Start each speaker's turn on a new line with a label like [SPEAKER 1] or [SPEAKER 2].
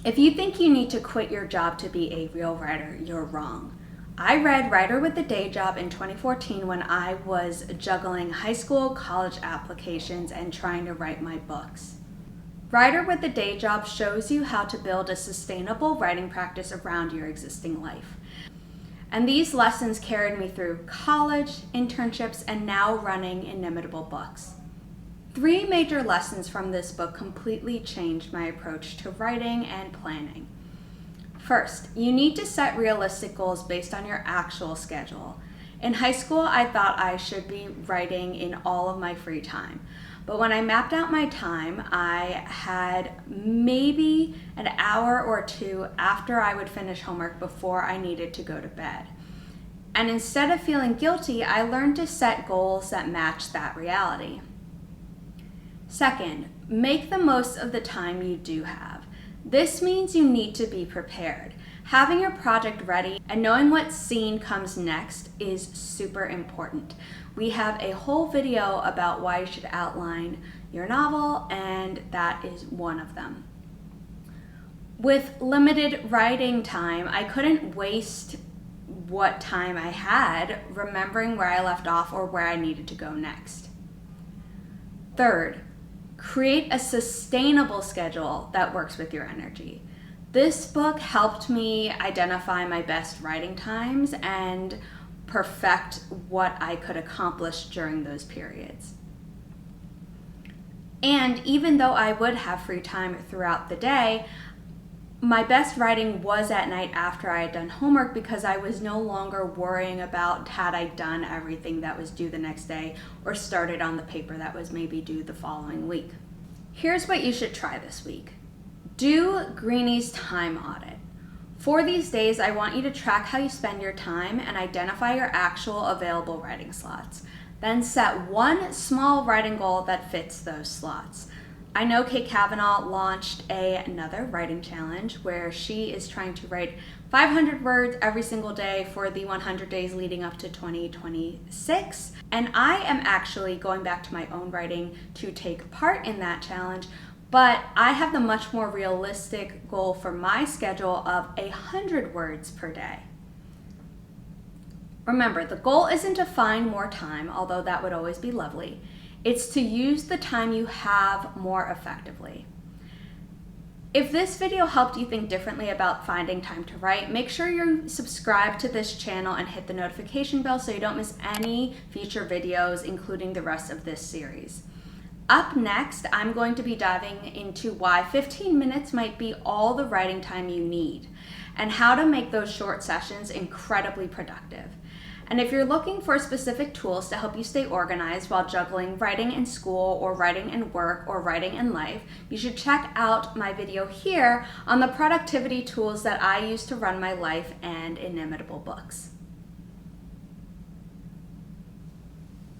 [SPEAKER 1] If you think you need to quit your job to be a real writer, you're wrong. I read Writer with a Day Job in 2014 when I was juggling high school, college applications, and trying to write my books. Writer with a Day Job shows you how to build a sustainable writing practice around your existing life. And these lessons carried me through college, internships, and now running Inimitable Books. 3 major lessons from this book completely changed my approach to writing and planning. First, you need to set realistic goals based on your actual schedule. In high school, I thought I should be writing in all of my free time. But when I mapped out my time, I had maybe an hour or 2 after I would finish homework before I needed to go to bed. And instead of feeling guilty, I learned to set goals that matched that reality. Second, make the most of the time you do have. This means you need to be prepared. Having your project ready and knowing what scene comes next is super important. We have a whole video about why you should outline your novel, and that is one of them. With limited writing time, I couldn't waste what time I had remembering where I left off or where I needed to go next. Third, create a sustainable schedule that works with your energy. This book helped me identify my best writing times and perfect what I could accomplish during those periods. And even though I would have free time throughout the day, my best writing was at night after I had done homework because I was no longer worrying about had I done everything that was due the next day or started on the paper that was maybe due the following week. Here's what you should try this week. Do Greaney's time audit. For these days, I want you to track how you spend your time and identify your actual available writing slots. Then set one small writing goal that fits those slots. I know Kate Kavanaugh launched another writing challenge where she is trying to write 500 words every single day for the 100 days leading up to 2026. And I am actually going back to my own writing to take part in that challenge, but I have the much more realistic goal for my schedule of 100 words per day. Remember, the goal isn't to find more time, although that would always be lovely. It's to use the time you have more effectively. If this video helped you think differently about finding time to write, make sure you subscribe to this channel and hit the notification bell so you don't miss any future videos, including the rest of this series. Up next, I'm going to be diving into why 15 minutes might be all the writing time you need and how to make those short sessions incredibly productive. And if you're looking for specific tools to help you stay organized while juggling writing in school or writing in work or writing in life, you should check out my video here on the productivity tools that I use to run my life and Inimitable Books.